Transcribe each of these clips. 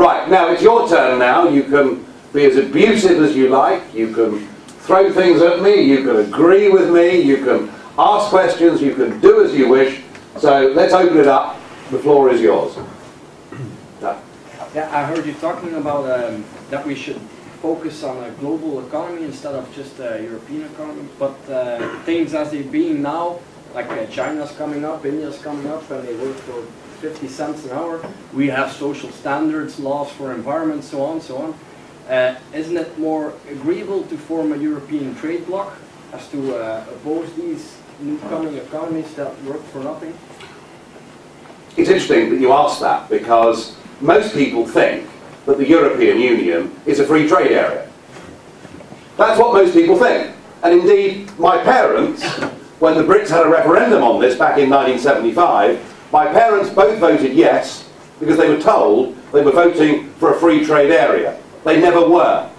Right, now it's your turn now. You can be as abusive as you like. You can throw things at me. You can agree with me. You can ask questions. You can do as you wish. So let's open it up. The floor is yours. Yeah, I heard you talking about that we should focus on a global economy instead of just a European economy. But things as they're being now, like China's coming up, India's coming up, and they work for 50 cents an hour. We have social standards, laws for environment, so on, so on. Isn't it more agreeable to form a European trade bloc as to oppose these new coming economies that work for nothing? It's interesting that you ask that, because most people think that the European Union is a free trade area. That's what most people think. And indeed, my parents, when the Brits had a referendum on this back in 1975, my parents both voted yes, because they were told they were voting for a free trade area. They never were.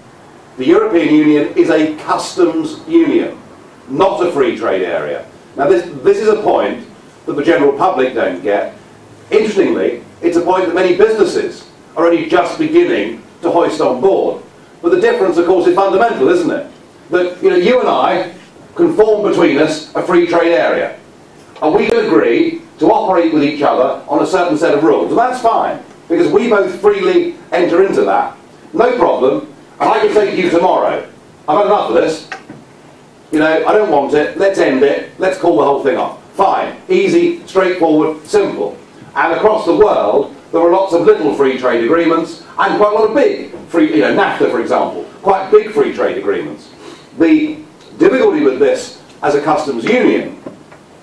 The European Union is a customs union, not a free trade area. Now this is a point that the general public don't get. Interestingly, it's a point that many businesses are only just beginning to hoist on board. But the difference, of course, is fundamental, isn't it? That you and I can form between us a free trade area. And we can agree to operate with each other on a certain set of rules. And that's fine, because we both freely enter into that. No problem. And I can say to you tomorrow, I've had enough of this. I don't want it. Let's end it. Let's call the whole thing off. Fine. Easy, straightforward, simple. And across the world, there are lots of little free trade agreements and quite a lot of big free, NAFTA, for example, quite big free trade agreements. The difficulty with this as a customs union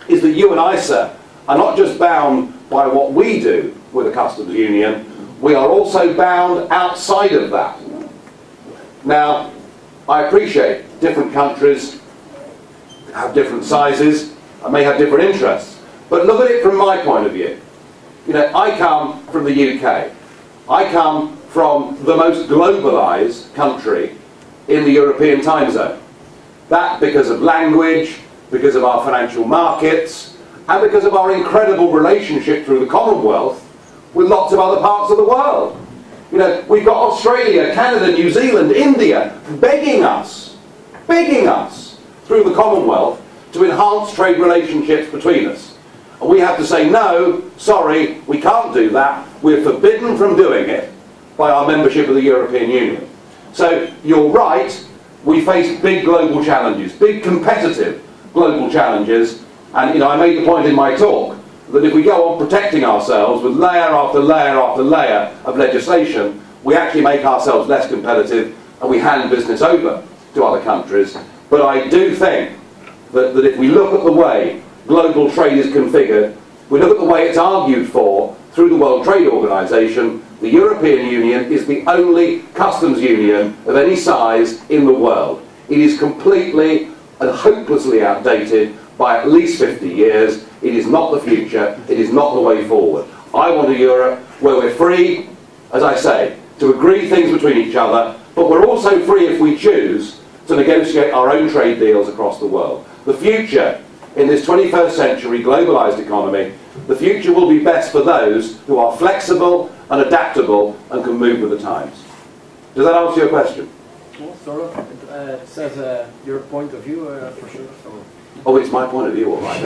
is that you and I, sir, are not just bound by what we do with a customs union, we are also bound outside of that. Now, I appreciate different countries have different sizes and may have different interests, but look at it from my point of view. I come from the UK. I come from the most globalised country in the European time zone. That because of language, because of our financial markets, and because of our incredible relationship through the Commonwealth with lots of other parts of the world. We've got Australia, Canada, New Zealand, India begging us through the Commonwealth to enhance trade relationships between us. And we have to say, no, sorry, we can't do that. We're forbidden from doing it by our membership of the European Union. So you're right, we face big global challenges, big competitive global challenges. And I made the point in my talk that if we go on protecting ourselves with layer after layer after layer of legislation, we actually make ourselves less competitive and we hand business over to other countries. But I do think that if we look at the way global trade is configured, we look at the way it's argued for through the World Trade Organization, the European Union is the only customs union of any size in the world. It is completely and hopelessly outdated by at least 50 years. It is not the future. It is not the way forward. I want a Europe where we're free, as I say, to agree things between each other, but we're also free, if we choose, to negotiate our own trade deals across the world. The future in this 21st century globalised economy, the future will be best for those who are flexible and adaptable and can move with the times. Does that answer your question? Well, sort of. It says your point of view, for sure. So. Oh, it's my point of view, all right.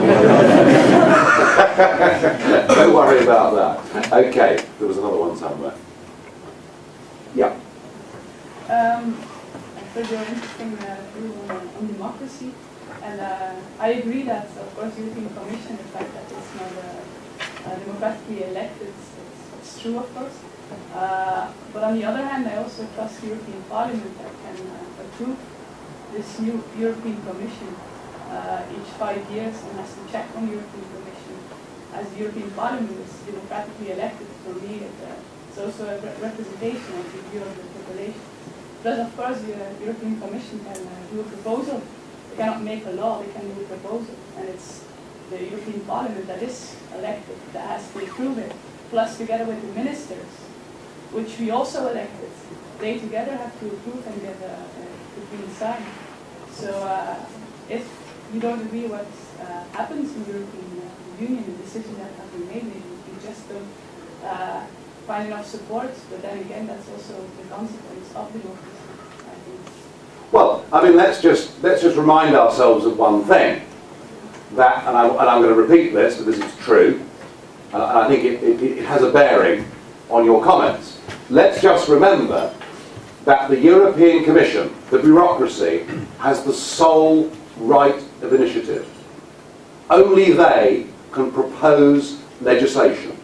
Don't worry about that. Okay, there was another one somewhere. Yeah. I heard your interesting view on democracy. And I agree that, of course, the European Commission, the fact that it's not democratically elected, it's true, of course. But on the other hand, I also trust the European Parliament that can approve this new European Commission each 5 years and has to check on the European Commission. As the European Parliament is democratically elected, for me, it's also a representation of the view of the population. Plus, of course, the European Commission can do a proposal. They cannot make a law, they can do a proposal. And it's the European Parliament that is elected that has to approve it. Plus, together with the ministers, which we also elected, they together have to approve and get the green sign. So if you don't agree what happens in the European Union, the decisions that have been made, you just don't find enough support, but then again, that's also the consequence of democracy, I think. Well, I mean, let's just remind ourselves of one thing. That, and I'm going to repeat this because it's true, and I think it has a bearing on your comments. Let's just remember that the European Commission, the bureaucracy, has the sole right of initiative. Only they can propose legislation.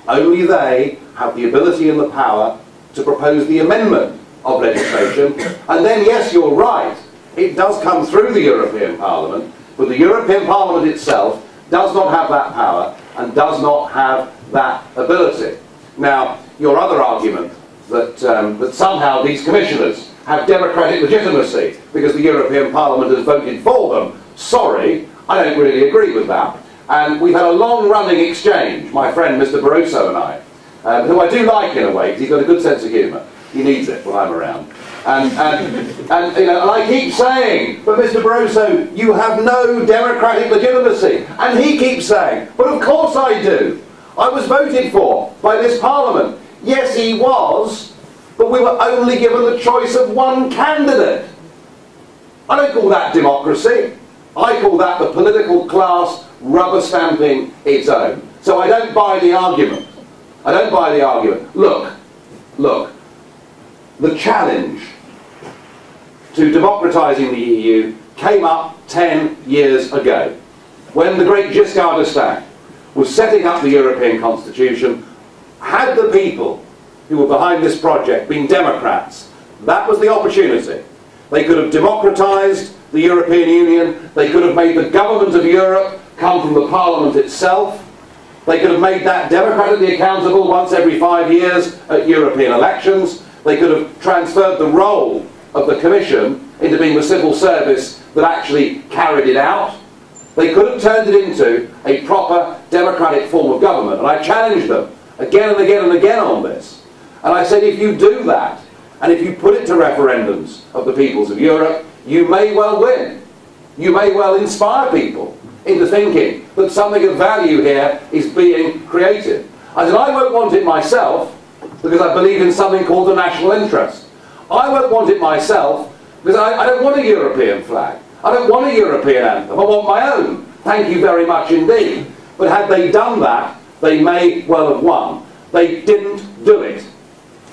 Only they have the ability and the power to propose the amendment of legislation. And then, yes, you're right, it does come through the European Parliament, but the European Parliament itself does not have that power and does not have that ability. Now, your other argument that, that somehow these commissioners have democratic legitimacy because the European Parliament has voted for them, sorry, I don't really agree with that. And we've had a long-running exchange, my friend Mr. Barroso and I, who I do like in a way, because he's got a good sense of humour. He needs it when I'm around. And you know, and I keep saying, but Mr. Barroso, you have no democratic legitimacy. And he keeps saying, but of course I do. I was voted for by this Parliament. Yes, he was, but we were only given the choice of one candidate. I don't call that democracy. I call that the political class rubber stamping its own. So I don't buy the argument. I don't buy the argument. Look, the challenge to democratising the EU came up 10 years ago, when the great Giscard d'Estaing was setting up the European Constitution. Had the people who were behind this project been Democrats, that was the opportunity. They could have democratised the European Union, they could have made the government of Europe come from the Parliament itself, they could have made that democratically accountable once every 5 years at European elections, they could have transferred the role of the Commission into being the civil service that actually carried it out. They could have turned it into a proper democratic form of government, and I challenged them again and again and again on this. And I said, if you do that, and if you put it to referendums of the peoples of Europe, you may well win. You may well inspire people into thinking that something of value here is being created. I said, I won't want it myself, because I believe in something called the national interest. I won't want it myself, because I don't want a European flag. I don't want a European anthem. I want my own. Thank you very much indeed. But had they done that, they may well have won. They didn't do it.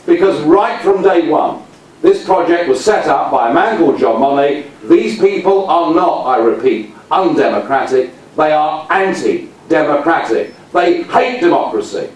Because right from day one, this project was set up by a man called John Monnet. These people are not, I repeat, undemocratic. They are anti-democratic. They hate democracy.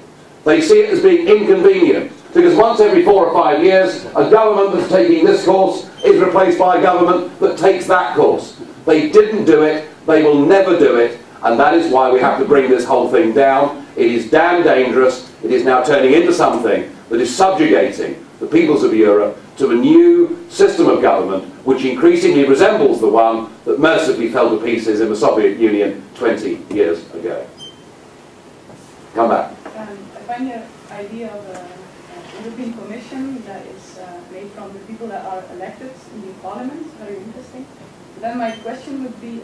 They see it as being inconvenient. Because once every 4 or 5 years, a government that's taking this course is replaced by a government that takes that course. They didn't do it. They will never do it. And that is why we have to bring this whole thing down. It is damn dangerous. It is now turning into something that is subjugating the peoples of Europe to a new system of government which increasingly resembles the one that mercifully fell to pieces in the Soviet Union 20 years ago. Come back. I find the idea of a European Commission that is made from the people that are elected in the Parliament very interesting. Then my question would be,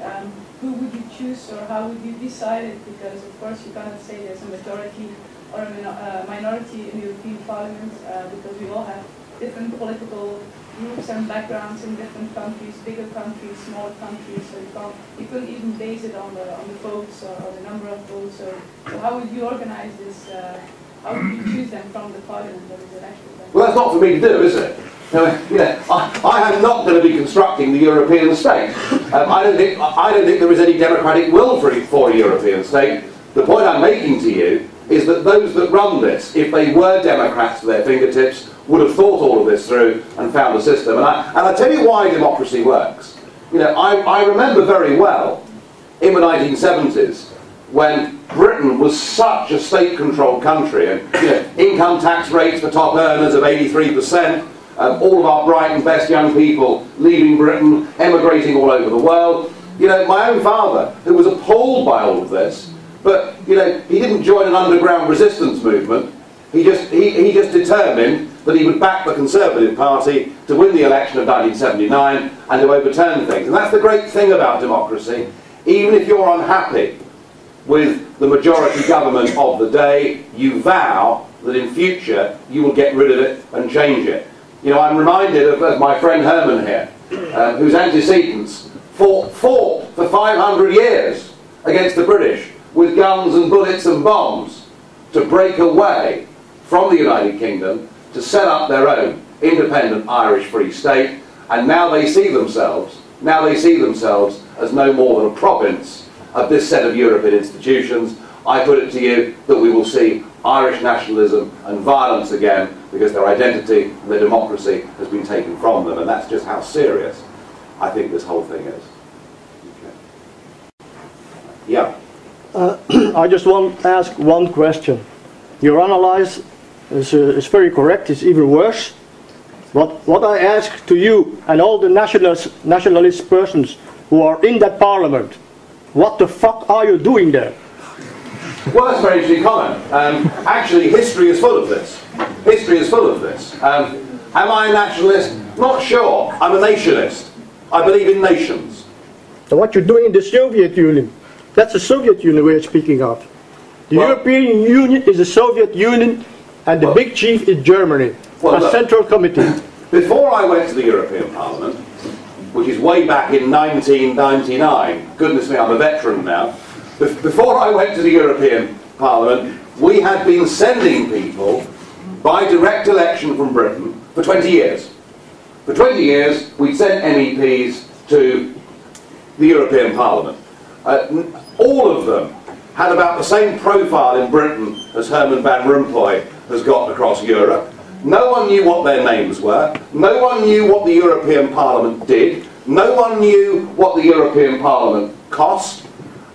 who would you choose, or how would you decide it? Because of course you cannot say there's a majority or a minority in the European Parliament, because we all have different political groups and backgrounds in different countries, bigger countries, smaller countries, so you couldn't even base it on the votes or the number of votes. So how would you organize this? How would you choose them from the Parliament that is elected? Well, that's not for me to do, is it? I am not going to be constructing the European state. I don't think there is any democratic will for a European state. The point I'm making to you is that those that run this, if they were Democrats to their fingertips, would have thought all of this through and found a system. And I tell you why democracy works. I remember very well in the 1970s when Britain was such a state-controlled country, and income tax rates for top earners of 83%, all of our bright and best young people leaving Britain, emigrating all over the world. My own father, who was appalled by all of this, but he didn't join an underground resistance movement. He just determined that he would back the Conservative Party to win the election of 1979 and to overturn things. And that's the great thing about democracy. Even if you're unhappy with the majority government of the day, you vow that in future you will get rid of it and change it. You know, I'm reminded of my friend Herman here, whose antecedents fought for 500 years against the British with guns and bullets and bombs to break away from the United Kingdom to set up their own independent Irish Free State, and now they see themselves as no more than a province of this set of European institutions. I put it to you that we will see Irish nationalism and violence again because their identity and their democracy has been taken from them, and that's just how serious I think this whole thing is. Okay. Yeah. I just want to ask one question. Your analysis is very correct, it's even worse. But what I ask to you and all the nationalist persons who are in that parliament, what the fuck are you doing there? Well, that's a very interesting comment. Actually, history is full of this. History is full of this. Am I a nationalist? Not sure. I'm a nationalist. I believe in nations. So what you're doing in the Soviet Union, that's the Soviet Union we're speaking of. The European Union is the Soviet Union, and the big chief is Germany. A central committee. Before I went to the European Parliament, which is way back in 1999, goodness me, I'm a veteran now. Before I went to the European Parliament, we had been sending people by direct election from Britain for 20 years. For 20 years, we'd sent MEPs to the European Parliament. All of them had about the same profile in Britain as Herman van Rompuy has got across Europe. No one knew what their names were. No one knew what the European Parliament did. No one knew what the European Parliament cost.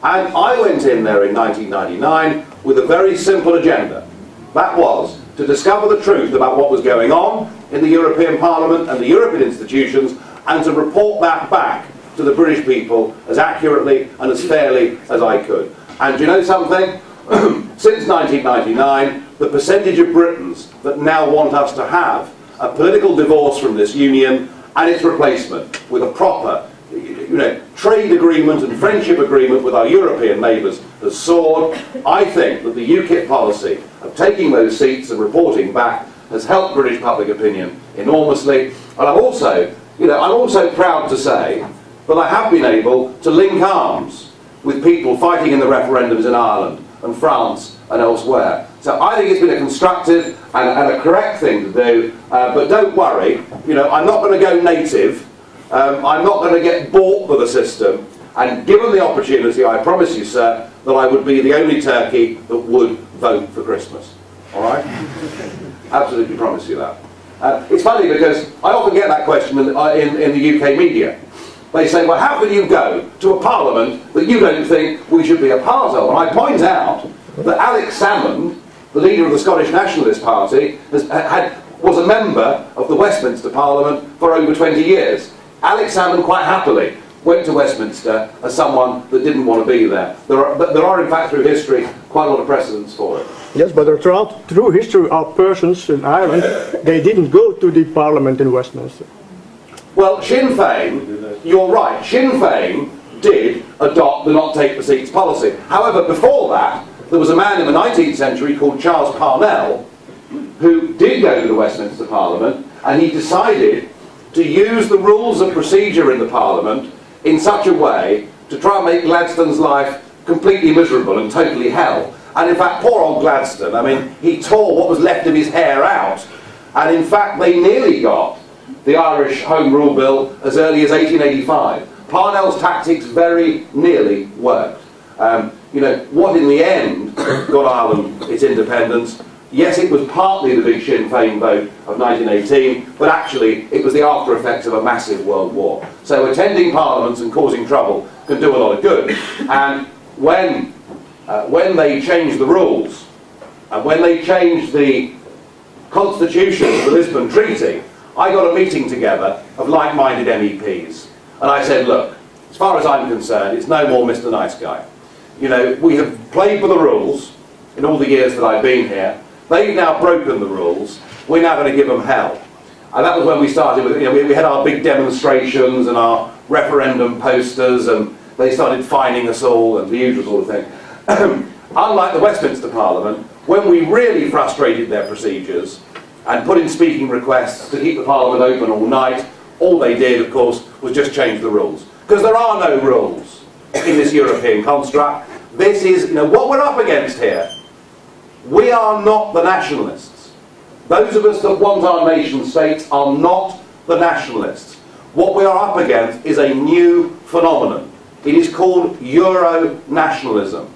And I went in there in 1999 with a very simple agenda. That was to discover the truth about what was going on in the European Parliament and the European institutions, and to report that back to the British people as accurately and as fairly as I could. And do you know something? Since 1999, the percentage of Britons that now want us to have a political divorce from this union and its replacement with a proper, trade agreement and friendship agreement with our European neighbours has soared. I think that the UKIP policy of taking those seats and reporting back has helped British public opinion enormously. And I'm also proud to say that I have been able to link arms with people fighting in the referendums in Ireland and France and elsewhere. So I think it's been a constructive and a correct thing to do, but don't worry, I'm not going to go native, I'm not going to get bought for the system, and given the opportunity, I promise you, sir, that I would be the only turkey that would vote for Christmas. Alright? Absolutely promise you that. It's funny because I often get that question in the UK media. They say, well, how can you go to a parliament that you don't think we should be a part of? And I point out that Alex Salmond, the leader of the Scottish Nationalist Party, was a member of the Westminster Parliament for over 20 years. Alex Salmond quite happily went to Westminster as someone that didn't want to be there. There are in fact, through history, quite a lot of precedents for it. Yes, but through history of persons in Ireland, they didn't go to the Parliament in Westminster. Well, Sinn Féin, you're right, Sinn Féin did adopt the not take the seats policy. However, before that, there was a man in the 19th century called Charles Parnell who did go to the Westminster Parliament, and he decided to use the rules of procedure in the Parliament in such a way to try and make Gladstone's life completely miserable and totally hell. And in fact, poor old Gladstone, I mean, he tore what was left of his hair out, and in fact they nearly got the Irish Home Rule Bill as early as 1885. Parnell's tactics very nearly worked. What in the end got Ireland its independence? Yes, it was partly the big Sinn Féin vote of 1918, but actually it was the after effects of a massive world war. So attending parliaments and causing trouble can do a lot of good. And when they changed the rules, and when they changed the constitution of the Lisbon Treaty, I got a meeting together of like-minded MEPs. And I said, look, as far as I'm concerned, it's no more Mr. Nice Guy. We have played with the rules in all the years that I've been here. They've now broken the rules. We're now going to give them hell. And that was when we started with, we had our big demonstrations and our referendum posters, and they started fining us all and the usual sort of thing. Unlike the Westminster Parliament, When we really frustrated their procedures and put in speaking requests to keep the Parliament open all night, all they did, of course, was just change the rules. Because there are no rules in this European construct. This is, what we're up against here. We are not the nationalists. Those of us that want our nation states are not the nationalists. What we are up against is a new phenomenon. It is called Euro-nationalism.